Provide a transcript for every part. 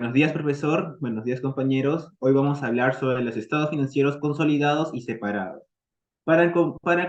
Buenos días, profesor. Buenos días, compañeros. Hoy vamos a hablar sobre los estados financieros consolidados y separados. Para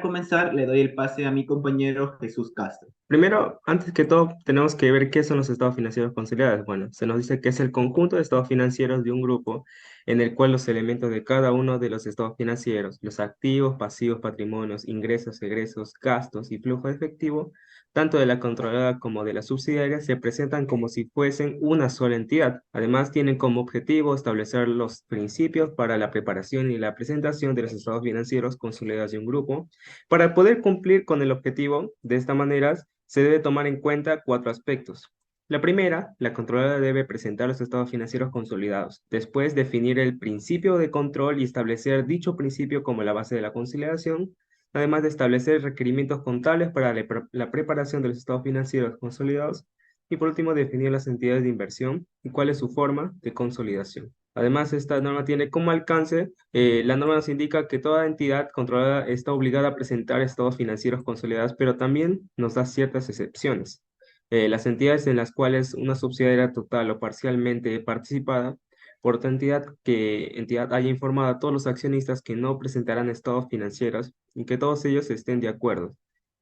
comenzar, le doy el pase a mi compañero Jesús Castro. Primero, antes que todo, tenemos que ver qué son los estados financieros consolidados. Bueno, se nos dice que es el conjunto de estados financieros de un grupo en el cual los elementos de cada uno de los estados financieros, los activos, pasivos, patrimonios, ingresos, egresos, gastos y flujo de efectivo, tanto de la controlada como de la subsidiaria, se presentan como si fuesen una sola entidad. Además, tienen como objetivo establecer los principios para la preparación y la presentación de los estados financieros consolidados de un grupo. Para poder cumplir con el objetivo, de esta manera, se debe tomar en cuenta cuatro aspectos. La primera, la controladora debe presentar los estados financieros consolidados. Después, definir el principio de control y establecer dicho principio como la base de la conciliación, además de establecer requerimientos contables para la preparación de los estados financieros consolidados. Y por último, definir las entidades de inversión y cuál es su forma de consolidación. Además, esta norma tiene como alcance, la norma nos indica que toda entidad controlada está obligada a presentar estados financieros consolidados, pero también nos da ciertas excepciones. Las entidades en las cuales una subsidiaria total o parcialmente participada por otra entidad haya informado a todos los accionistas que no presentarán estados financieros y que todos ellos estén de acuerdo.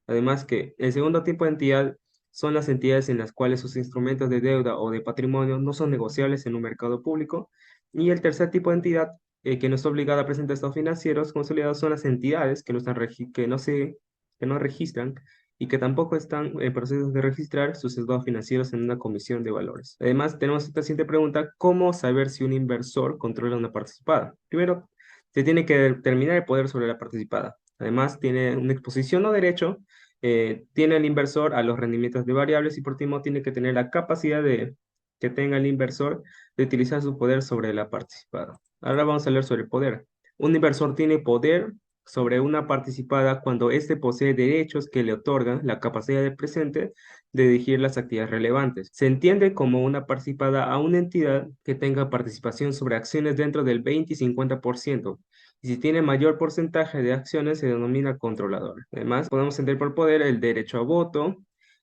Además que el segundo tipo de entidad son las entidades en las cuales sus instrumentos de deuda o de patrimonio no son negociables en un mercado público. Y el tercer tipo de entidad que no está obligada a presentar estados financieros consolidados son las entidades que no están que no registran y que tampoco están en procesos de registrar sus estados financieros en una comisión de valores. Además, tenemos esta siguiente pregunta: ¿cómo saber si un inversor controla una participada? Primero, se tiene que determinar el poder sobre la participada. Además, tiene una exposición o derecho, tiene el inversor a los rendimientos de variables y por último tiene que tener la capacidad que tenga el inversor de utilizar su poder sobre la participada. Ahora vamos a hablar sobre el poder. Un inversor tiene poder sobre una participada cuando éste posee derechos que le otorgan la capacidad de presente de dirigir las actividades relevantes. Se entiende como una participada a una entidad que tenga participación sobre acciones dentro del 20 y 50%. Y si tiene mayor porcentaje de acciones, se denomina controlador. Además, podemos entender por poder el derecho a voto,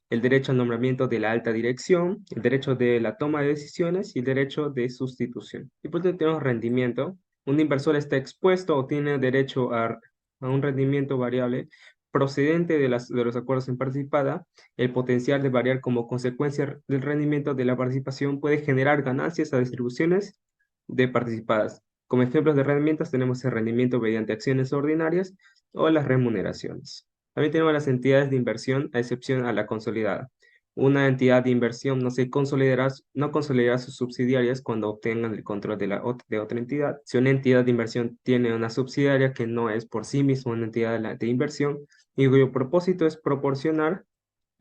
el derecho al nombramiento de la alta dirección, el derecho de la toma de decisiones y el derecho de sustitución. Y por último tenemos rendimiento. Un inversor está expuesto o tiene derecho a un rendimiento variable procedente de los acuerdos en participada. El potencial de variar como consecuencia del rendimiento de la participación puede generar ganancias a distribuciones de participadas. Como ejemplos de rendimientos tenemos el rendimiento mediante acciones ordinarias o las remuneraciones. También tenemos las entidades de inversión, a excepción a la consolidada. Una entidad de inversión no consolidará sus subsidiarias cuando obtengan el control de otra entidad. Si una entidad de inversión tiene una subsidiaria que no es por sí misma una entidad de inversión y cuyo propósito es proporcionar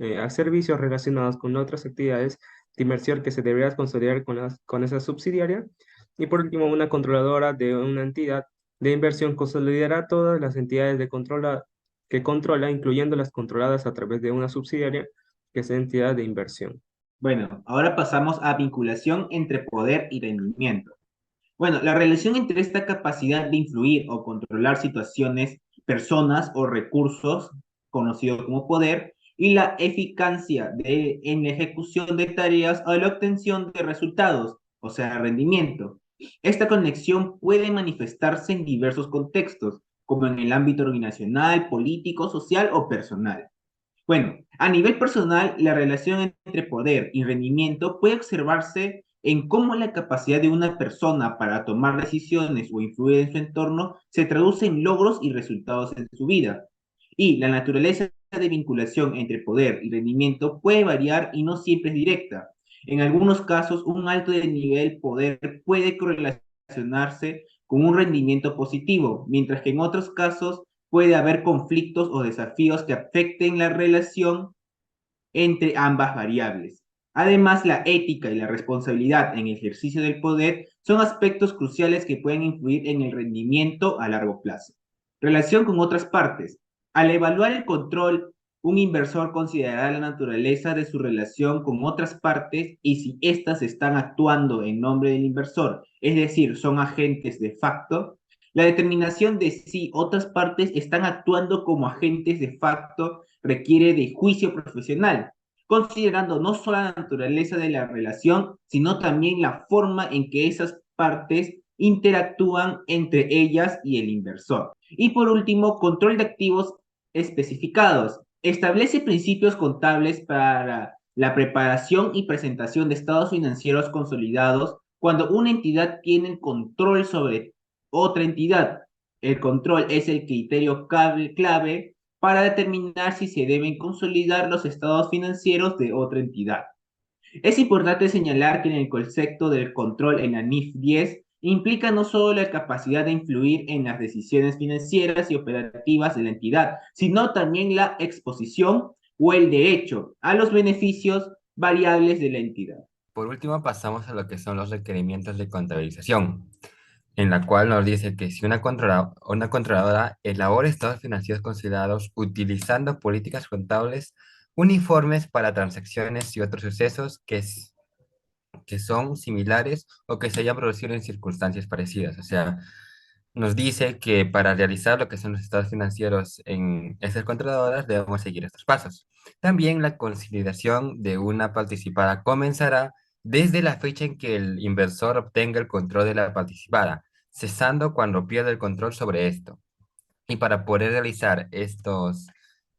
a servicios relacionados con otras actividades de inversión que se debería consolidar con esa subsidiaria. Y por último, una controladora de una entidad de inversión consolidará todas las entidades que controla, incluyendo las controladas a través de una subsidiaria que es entidad de inversión. Bueno, ahora pasamos a vinculación entre poder y rendimiento. Bueno, la relación entre esta capacidad de influir o controlar situaciones, personas o recursos, conocido como poder, y la eficacia en la ejecución de tareas o la obtención de resultados, o sea, rendimiento. Esta conexión puede manifestarse en diversos contextos, como en el ámbito organizacional, político, social o personal. Bueno, a nivel personal, la relación entre poder y rendimiento puede observarse en cómo la capacidad de una persona para tomar decisiones o influir en su entorno se traduce en logros y resultados en su vida. Y la naturaleza de vinculación entre poder y rendimiento puede variar y no siempre es directa. En algunos casos, un alto de nivel poder puede correlacionarse con un rendimiento positivo, mientras que en otros casos puede haber conflictos o desafíos que afecten la relación entre ambas variables. Además, la ética y la responsabilidad en el ejercicio del poder son aspectos cruciales que pueden influir en el rendimiento a largo plazo. Relación con otras partes. Al evaluar el control, un inversor considerará la naturaleza de su relación con otras partes y si éstas están actuando en nombre del inversor, es decir, son agentes de facto. La determinación de si otras partes están actuando como agentes de facto requiere de juicio profesional, considerando no solo la naturaleza de la relación, sino también la forma en que esas partes interactúan entre ellas y el inversor. Y por último, control de activos especificados. Establece principios contables para la preparación y presentación de estados financieros consolidados cuando una entidad tiene control sobre otra entidad. El control es el criterio clave para determinar si se deben consolidar los estados financieros de otra entidad. Es importante señalar que en el concepto del control en la NIF 10 implica no solo la capacidad de influir en las decisiones financieras y operativas de la entidad, sino también la exposición o el derecho a los beneficios variables de la entidad. Por último, pasamos a lo que son los requerimientos de contabilización, en la cual nos dice que si una controladora elabora estados financieros consolidados utilizando políticas contables uniformes para transacciones y otros sucesos que son similares o que se hayan producido en circunstancias parecidas. O sea, nos dice que para realizar lo que son los estados financieros en estas controladoras debemos seguir estos pasos. También la consolidación de una participada comenzará desde la fecha en que el inversor obtenga el control de la participada, cesando cuando pierde el control sobre esto. Y para poder realizar estos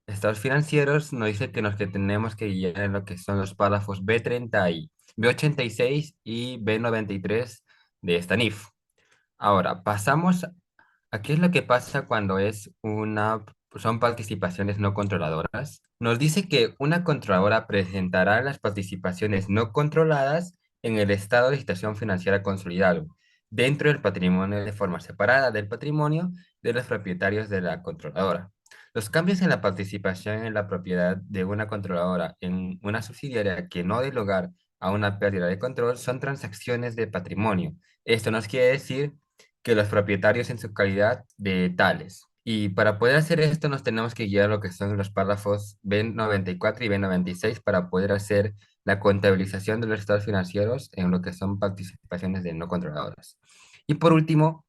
estados financieros, nos dice que nos que tenemos que guiar en lo que son los párrafos B30 y B86 y B93 de esta NIF. Ahora, pasamos a qué es lo que pasa cuando son participaciones no controladoras. Nos dice que una controladora presentará las participaciones no controladas en el estado de situación financiera consolidado, dentro del patrimonio de forma separada del patrimonio de los propietarios de la controladora. Los cambios en la participación en la propiedad de una controladora en una subsidiaria que no dé lugar a una pérdida de control son transacciones de patrimonio. Esto nos quiere decir que los propietarios en su calidad de tales. Y para poder hacer esto nos tenemos que guiar lo que son los párrafos B94 y B96 para poder hacer la contabilización de los estados financieros en lo que son participaciones de no controladoras. Y por último,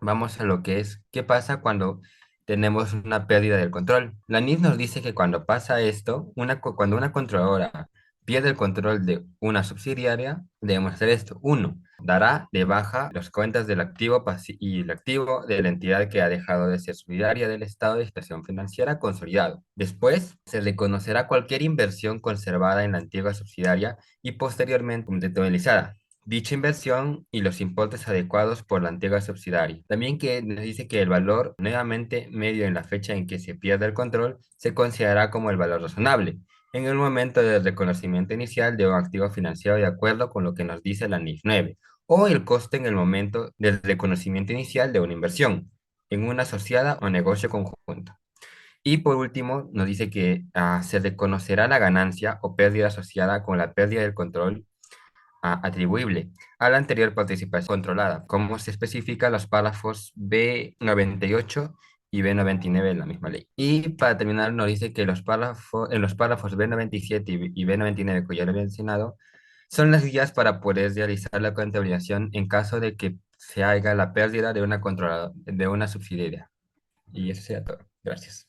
vamos a lo que es, ¿qué pasa cuando tenemos una pérdida del control? La NIF nos dice que cuando pasa esto, cuando una controladora pierde el control de una subsidiaria, debemos hacer esto. Uno, dará de baja las cuentas del activo y el activo de la entidad que ha dejado de ser subsidiaria del estado de situación financiera consolidado. Después, se reconocerá cualquier inversión conservada en la antigua subsidiaria y posteriormente contabilizada dicha inversión y los importes adecuados por la antigua subsidiaria. También que nos dice que el valor nuevamente medio en la fecha en que se pierde el control se considerará como el valor razonable en el momento del reconocimiento inicial de un activo financiero de acuerdo con lo que nos dice la NIF 9 o el coste en el momento del reconocimiento inicial de una inversión en una asociada o negocio conjunto. Y por último, nos dice que se reconocerá la ganancia o pérdida asociada con la pérdida del control atribuible a la anterior participación controlada, como se especifica en los párrafos B98 y B99 de la misma ley. Y para terminar, nos dice que en los párrafos B97 y B99, que ya lo había mencionado, son las guías para poder realizar la contabilización en caso de que se haga la pérdida de una subsidiaria. Y eso sería todo. Gracias.